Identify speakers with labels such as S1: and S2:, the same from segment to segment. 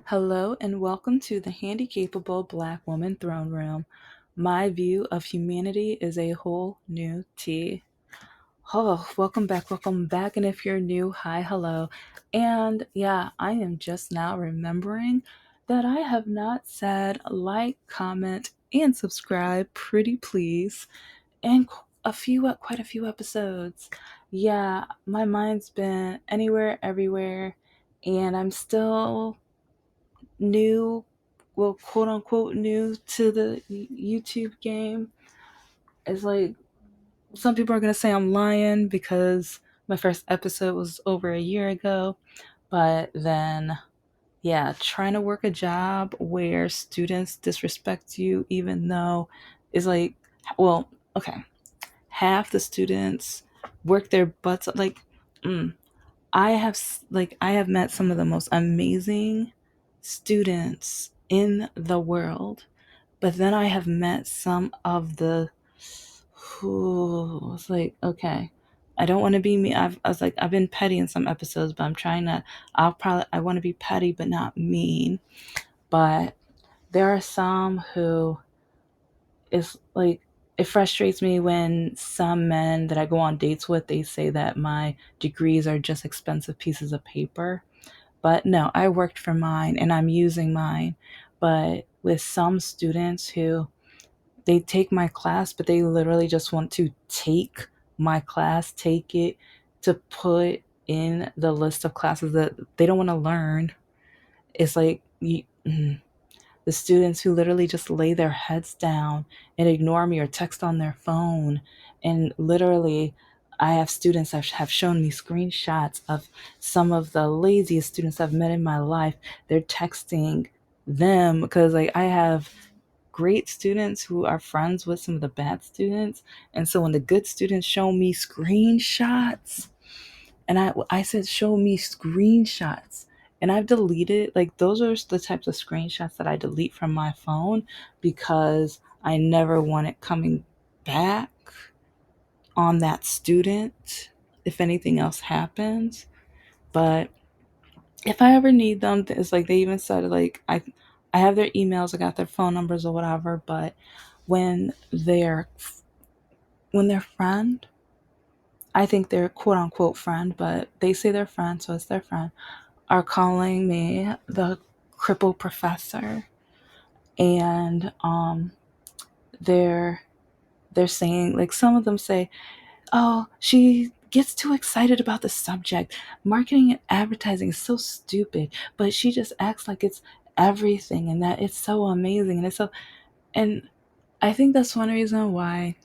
S1: Hello and welcome to the Handicapable Black Woman Throne Room. My view of humanity is a whole new tea. Oh, welcome back. And if you're new, hi, hello. And yeah, I am just now remembering that I have not said like, comment, and subscribe, pretty please, in quite a few episodes. Yeah, my mind's been anywhere, everywhere, and I'm still new, well, quote unquote, new to the YouTube game. It's like some people are going to say I'm lying because my first episode was over a year ago. But then, yeah, trying to work a job where students disrespect you, even though it's like, well, okay, half the students work their butts like, mm, I have met some of the most amazing students in the world, but then I have met some of the who was like, okay, I don't want to be me. I was like, I've been petty in some episodes, but I'm trying to. I want to be petty, but not mean. But there are some who is like, it frustrates me when some men that I go on dates with, they say that my degrees are just expensive pieces of paper. But no, I worked for mine and I'm using mine. But with some students who they take my class, but they literally just want to take my class, take it to put in the list of classes that they don't want to learn. It's like the students who literally just lay their heads down and ignore me or text on their phone. And literally, I have students that have shown me screenshots of some of the laziest students I've met in my life. They're texting them because, like, I have great students who are friends with some of the bad students. And so when the good students show me screenshots, and I said, show me screenshots. And I've deleted, like, those are the types of screenshots that I delete from my phone because I never want it coming back on that student if anything else happens. But if I ever need them, it's like they even said, like, I have their emails, I got their phone numbers or whatever, but when they're when their friend, I think they're quote unquote friend, but they say they're friend, so it's their friend, are calling me the crippled professor, and they're they're saying, like, some of them say, oh, she gets too excited about the subject. Marketing and advertising is so stupid, but she just acts like it's everything and that it's so amazing and it's so. And I think that's one reason why,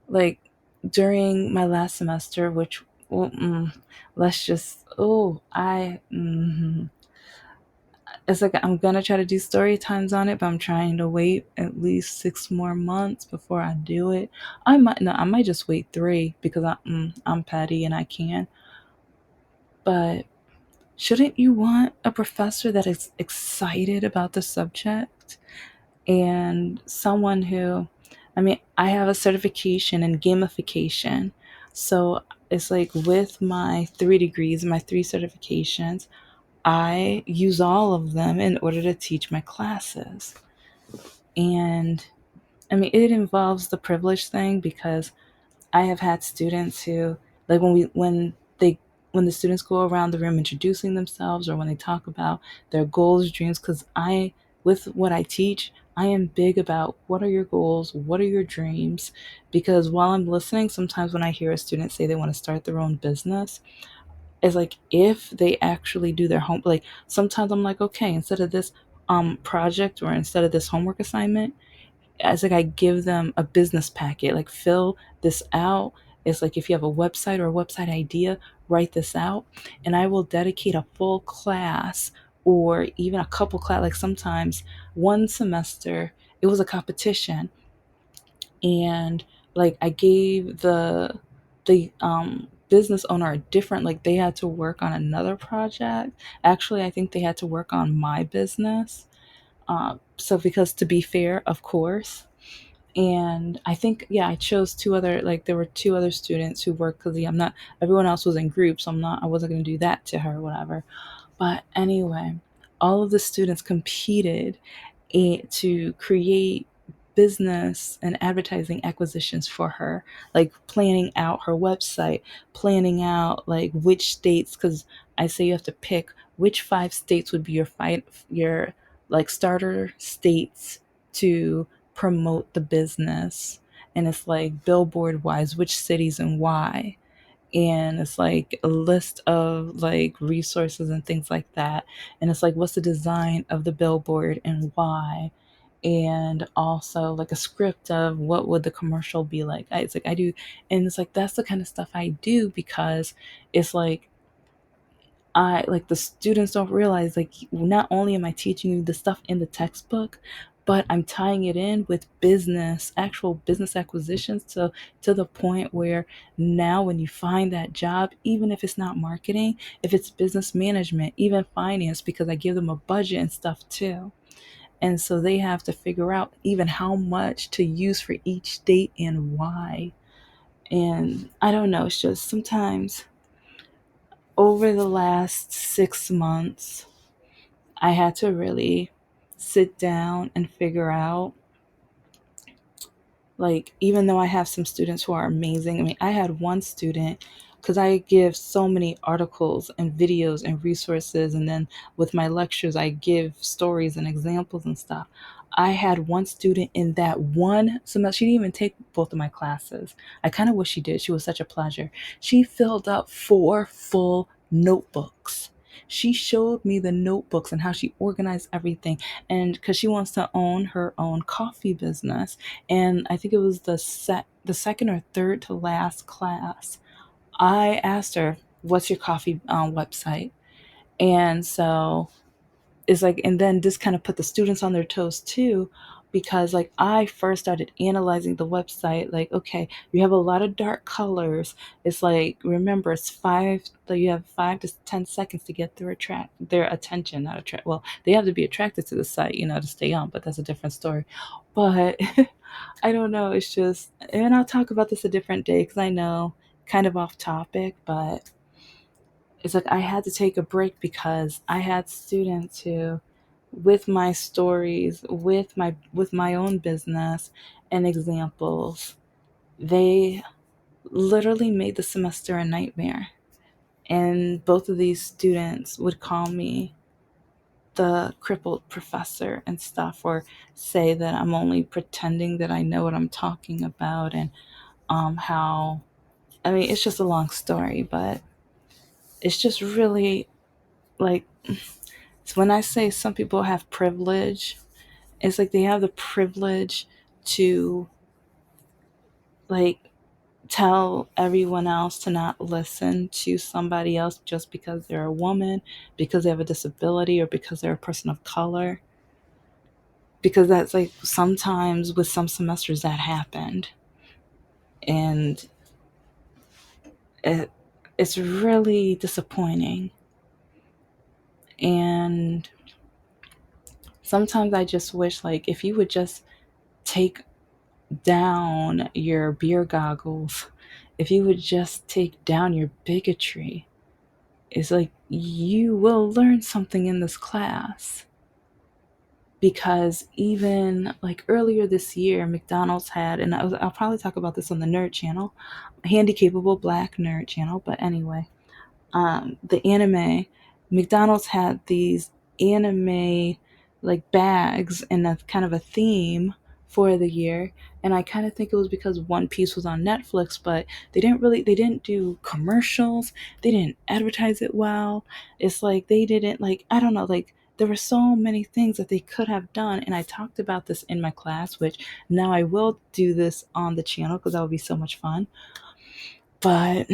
S1: like, during my last semester, which, well, let's just, it's like I'm gonna try to do story times on it, but I'm trying to wait at least 6 more months before I do it. I might just wait 3 because I'm petty and I can. But shouldn't you want a professor that is excited about the subject and someone who, I mean, I have a certification in gamification, so it's like with my 3 degrees, my 3 certifications, I use all of them in order to teach my classes. And I mean, it involves the privilege thing because I have had students who, like, when the students go around the room introducing themselves or when they talk about their goals, dreams, because with what I teach, I am big about what are your goals, what are your dreams, because while I'm listening, sometimes when I hear a student say they want to start their own business, is like if they actually do their home, like sometimes I'm like, okay, instead of this project or instead of this homework assignment, it's like I give them a business packet, like fill this out. It's like if you have a website or a website idea, write this out, and I will dedicate a full class or even a couple class, like sometimes one semester it was a competition, and like I gave the business owner a different, like they had to work on another project. Actually, I think they had to work on my business. So because to be fair, of course. And I think, yeah, I chose there were 2 other students who worked because, yeah, I'm not, everyone else was in groups, so I wasn't going to do that to her or whatever. But anyway, all of the students competed to create business and advertising acquisitions for her, like planning out her website, planning out like which states, because I say you have to pick which 5 states would be your like starter states to promote the business. And it's like billboard wise, which cities and why. And it's like a list of like resources and things like that. And it's like, what's the design of the billboard and why? And also like a script of what would the commercial be like. It's like I do, and it's like that's the kind of stuff I do because it's like I like the students don't realize like not only am I teaching you the stuff in the textbook, but I'm tying it in with business, actual business acquisitions to the point where now when you find that job, even if it's not marketing, if it's business management, even finance, because I give them a budget and stuff too. And so they have to figure out even how much to use for each state and why. And I don't know, it's just sometimes over the last 6 months, I had to really sit down and figure out, like, even though I have some students who are amazing, I mean, I had one student, because I give so many articles and videos and resources, and then with my lectures, I give stories and examples and stuff. I had one student in that one semester, she didn't even take both of my classes. I kind of wish she did. She was such a pleasure. She filled up 4 full notebooks. She showed me the notebooks and how she organized everything. And because she wants to own her own coffee business, and I think it was the second or third to last class. I asked her, "What's your coffee website?" And so it's like, and then this kind of put the students on their toes too, because like I first started analyzing the website, like, okay, you have a lot of dark colors. It's like, remember, it's five, like you have 5 to 10 seconds to get their attention, not attract. Well, they have to be attracted to the site, to stay on, but that's a different story. But I don't know. It's just, and I'll talk about this a different day because I know kind of off topic, but it's like I had to take a break because I had students who, with my stories, with my own business and examples, they literally made the semester a nightmare. And both of these students would call me the crippled professor and stuff, or say that I'm only pretending that I know what I'm talking about, and how, I mean, it's just a long story, but it's just really like, it's when I say some people have privilege, it's like they have the privilege to like tell everyone else to not listen to somebody else just because they're a woman, because they have a disability, or because they're a person of color. Because that's like sometimes with some semesters that happened. And it, it's really disappointing. And sometimes I just wish, like, if you would just take down your beer goggles, if you would just take down your bigotry, it's like you will learn something in this class. Because even like earlier this year, McDonald's had, and I'll probably talk about this on the Nerd channel, Handicapable Black Nerd channel, but anyway, the anime, McDonald's had these anime like bags and a kind of a theme for the year. And I kind of think it was because One Piece was on Netflix, but they didn't do commercials, they didn't advertise it well. It's like they didn't, like, I don't know, like there were so many things that they could have done. And I talked about this in my class, which now I will do this on the channel because that would be so much fun. But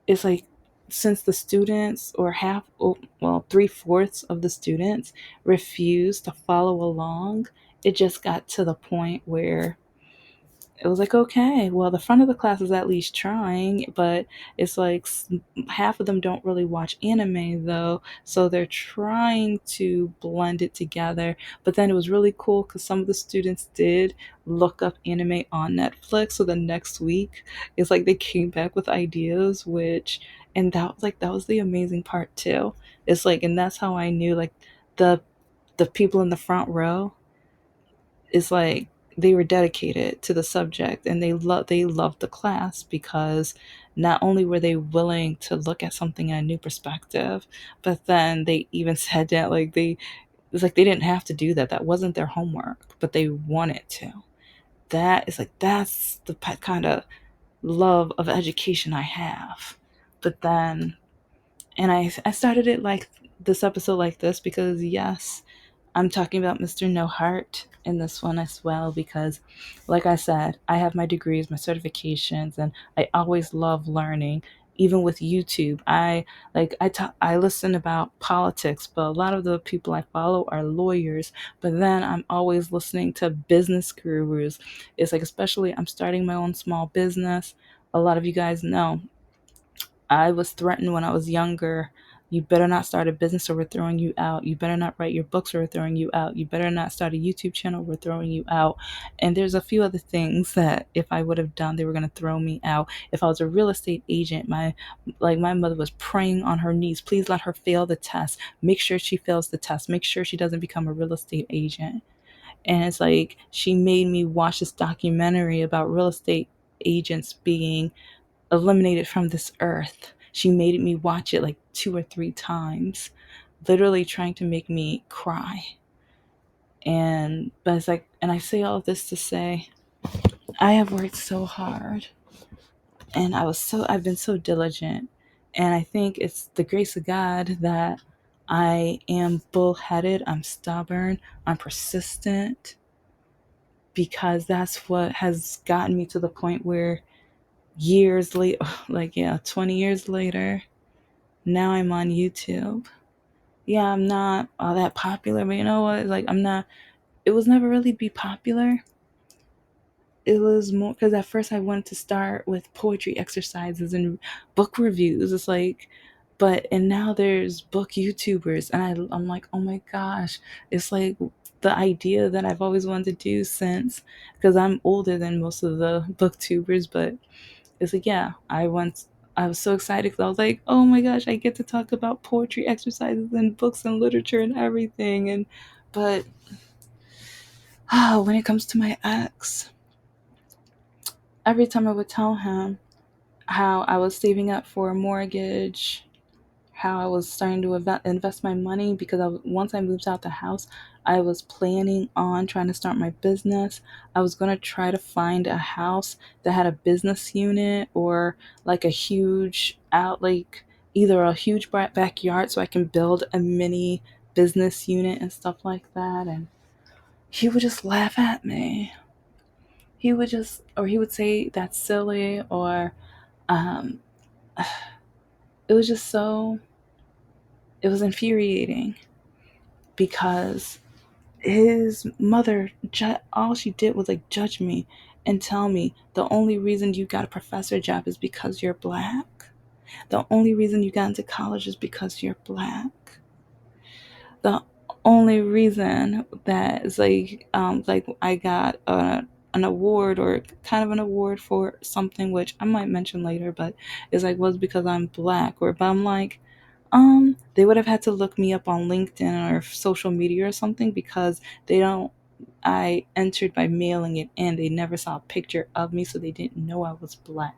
S1: it's like, since the students, or half, well, 3/4 of the students refused to follow along, it just got to the point where it was like, okay, well, the front of the class is at least trying, but it's like half of them don't really watch anime though, so they're trying to blend it together. But then it was really cool because some of the students did look up anime on Netflix, so the next week it's like they came back with ideas, which, and that was the amazing part too. It's like, and that's how I knew, like, the the people in the front row is like they were dedicated to the subject, and they loved the class because not only were they willing to look at something in a new perspective, but then they even said that, like, it's like they didn't have to do that. That wasn't their homework, but they wanted to. That is like, that's the kind of love of education I have. But then, and I started it like this episode like this because, yes, I'm talking about Mr. No Heart in this one as well because, like I said, I have my degrees, my certifications, and I always love learning. Even with YouTube, I listen about politics, but a lot of the people I follow are lawyers. But then I'm always listening to business gurus. It's like, especially, I'm starting my own small business. A lot of you guys know I was threatened when I was younger. You better not start a business or we're throwing you out. You better not write your books or we're throwing you out. You better not start a YouTube channel, we're throwing you out. And there's a few other things that if I would have done, they were going to throw me out. If I was a real estate agent, my mother was praying on her knees, please let her fail the test. Make sure she fails the test. Make sure she doesn't become a real estate agent. And it's like she made me watch this documentary about real estate agents being eliminated from this earth. She made me watch it like 2 or 3 times, literally trying to make me cry. And but it's like, and I say all this to say, I have worked so hard, and I've been so diligent, and I think it's the grace of God that I am bullheaded, I'm stubborn, I'm persistent, because that's what has gotten me to the point where years later, like, yeah, 20 years later, now I'm on YouTube. Yeah, I'm not all that popular, but you know what? Like, I'm not, it was never really be popular. It was more because at first I wanted to start with poetry exercises and book reviews. It's like, and now there's book YouTubers, and I'm like, oh my gosh, it's like the idea that I've always wanted to do since, because I'm older than most of the booktubers, but it's like, yeah, I was so excited because I was like, oh my gosh, I get to talk about poetry exercises and books and literature and everything. And, but when it comes to my ex, every time I would tell him how I was saving up for a mortgage, how I was starting to invest my money because once I moved out the house, I was planning on trying to start my business. I was going to try to find a house that had a business unit or like a huge like either a huge backyard so I can build a mini business unit and stuff like that. And he would just laugh at me. Or he would say that's silly, or um, it was just so, it was infuriating because his mother, all she did was like judge me and tell me the only reason you got a professor job is because you're black. The only reason you got into college is because you're black. The only reason that is like I got an award, or kind of an award for something which I might mention later, but it's like was because I'm black. Or but I'm like, they would have had to look me up on LinkedIn or social media or something because they don't. I entered by mailing it in. They never saw a picture of me, so they didn't know I was black.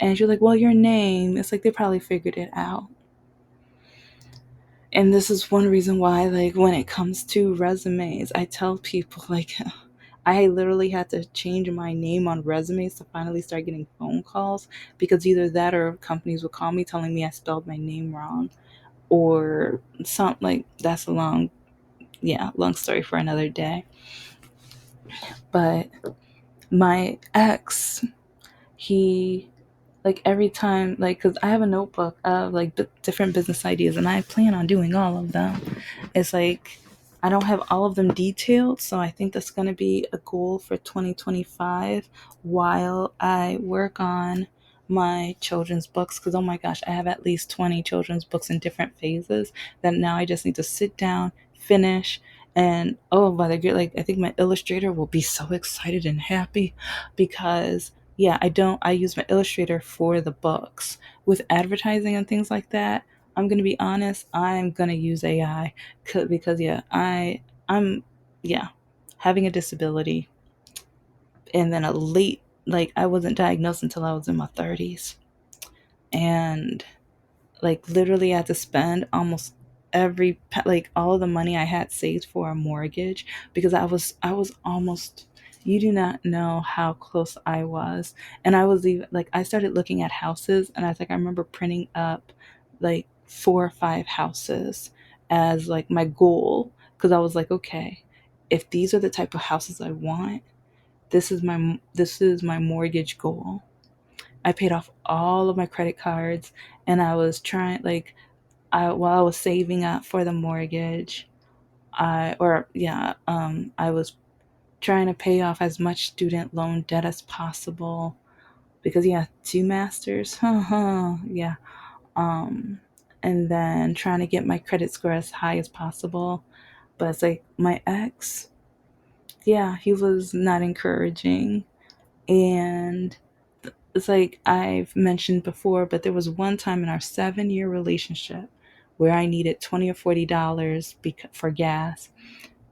S1: And you're like, well, your name. It's like they probably figured it out. And this is one reason why, like, when it comes to resumes, I tell people, like, I literally had to change my name on resumes to finally start getting phone calls, because either that or companies would call me telling me I spelled my name wrong, or something. Like, that's a long story for another day. But my ex, he, like, every time, like, because I have a notebook of like different business ideas and I plan on doing all of them. It's like I don't have all of them detailed, so I think that's going to be a goal for 2025 while I work on my children's books, because oh my gosh, I have at least 20 children's books in different phases that now I just need to sit down, finish. And oh, by the great, like, I think my illustrator will be so excited and happy because, yeah, I use my illustrator for the books. With advertising and things like that, I'm gonna be honest, I'm gonna use AI because yeah, I'm yeah, having a disability, and then a late, like, I wasn't diagnosed until I was in my 30s, and like literally I had to spend almost like all of the money I had saved for a mortgage, because I was almost, you do not know how close I was. And I was even like, I started looking at houses, and I was like, I remember printing up like 4 or 5 houses as like my goal, because I was like, okay, if these are the type of houses I want, this is my mortgage goal. I paid off all of my credit cards, and I was trying, like, while I was saving up for the mortgage, I was trying to pay off as much student loan debt as possible, because yeah, 2 masters, yeah, um, and then trying to get my credit score as high as possible. But it's like my ex, yeah, he was not encouraging, and it's like I've mentioned before, but there was one time in our 7-year relationship where I needed $20 or $40 for gas,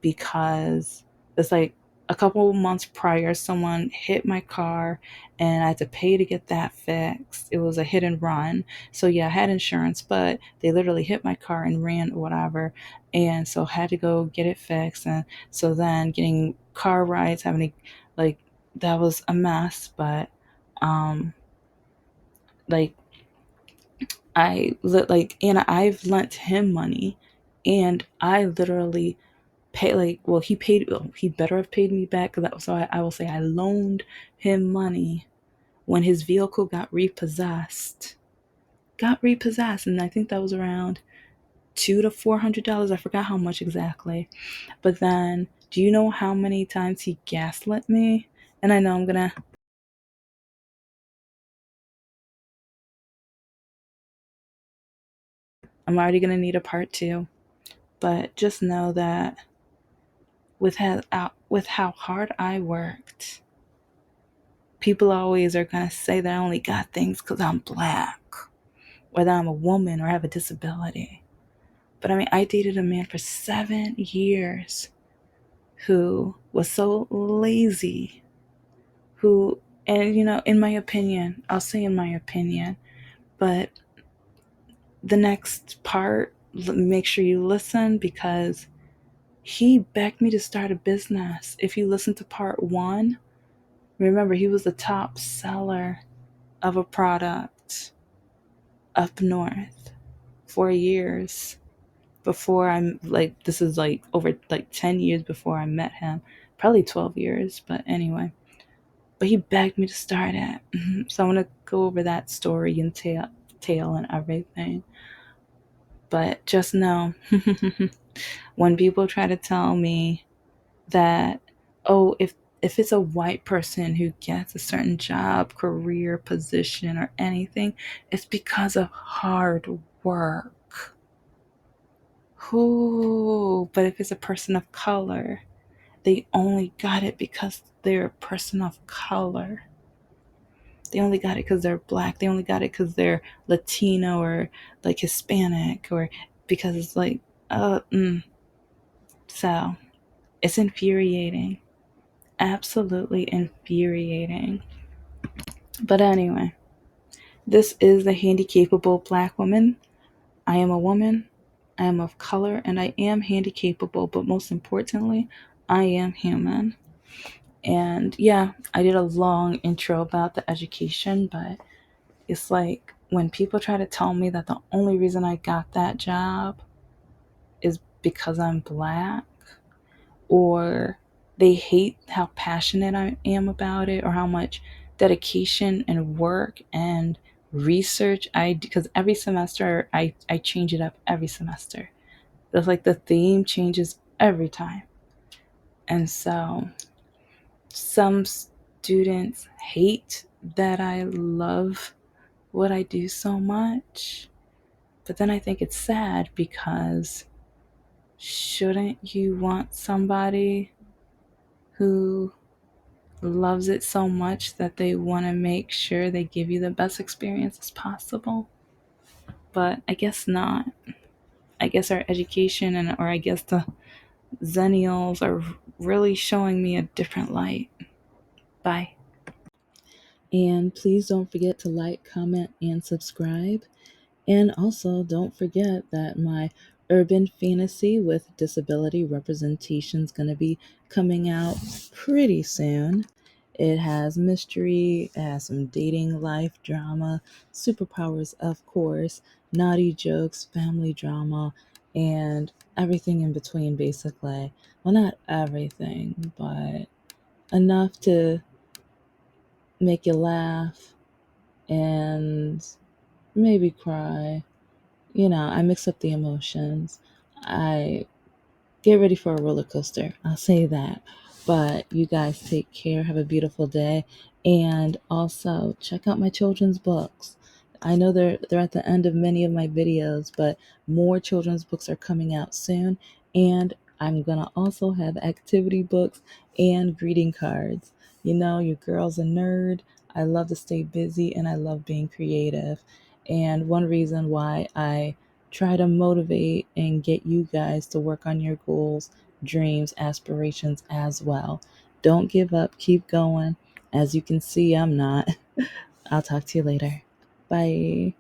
S1: because it's like a couple of months prior, someone hit my car and I had to pay to get that fixed. It was a hit and run. So yeah, I had insurance, but they literally hit my car and ran or whatever. And so I had to go get it fixed. And so then getting car rides, having to, like, that was a mess. But um like and I've lent him money, and I literally pay, like, well, he better have paid me back, because I will say I loaned him money when his vehicle got repossessed, and I think that was around $200 to $400. I forgot how much exactly. But then, do you know how many times he gaslit me? And I know I'm already gonna need a part two, but just know that with how hard I worked, people always are gonna say that I only got things because I'm black, or that I'm a woman or have a disability. But I mean, I dated a man for 7 years who was so lazy, who, and in my opinion, I'll say in my opinion, but the next part, make sure you listen, because he begged me to start a business. If you listen to part one, remember, he was the top seller of a product up north for years before I'm like, this is like over like 10 years before I met him, probably 12 years, but anyway. But he begged me to start it. So I want to go over that story and tale and everything. But just know, when people try to tell me that, oh, if it's a white person who gets a certain job, career, position, or anything, it's because of hard work. Who? But if it's a person of color, they only got it because they're a person of color. They only got it because they're black. They only got it because they're Latino or like Hispanic, or because it's like, uh, mm. So it's infuriating. Absolutely infuriating. But anyway, this is the Handicapable Black Woman. I am a woman. I am of color, and I am handicapable, but most importantly, I am human. And yeah, I did a long intro about the education, but it's like when people try to tell me that the only reason I got that job is because I'm black, or they hate how passionate I am about it, or how much dedication and work and research I do, because every semester I change it up every semester. It's like the theme changes every time. And so some students hate that I love what I do so much. But then I think it's sad, because shouldn't you want somebody who loves it so much that they want to make sure they give you the best experience as possible? but I guess not. I guess our education or I guess the Zennials are really showing me a different light. Bye. And please don't forget to like, comment, and subscribe. And also, don't forget that my urban fantasy with disability representation is going to be coming out pretty soon. It has mystery, it has some dating, life drama, superpowers, of course, naughty jokes, family drama, and everything in between, basically. Well, not everything, but enough to make you laugh and maybe cry. I mix up the emotions. I get ready for a roller coaster. I'll say that. But you guys take care. Have a beautiful day. And also check out my children's books. I know they're at the end of many of my videos, but more children's books are coming out soon. And I'm gonna also have activity books and greeting cards. Your girl's a nerd. I love to stay busy and I love being creative. And one reason why I try to motivate and get you guys to work on your goals, dreams, aspirations as well. Don't give up, keep going. As you can see, I'm not. I'll talk to you later. Bye.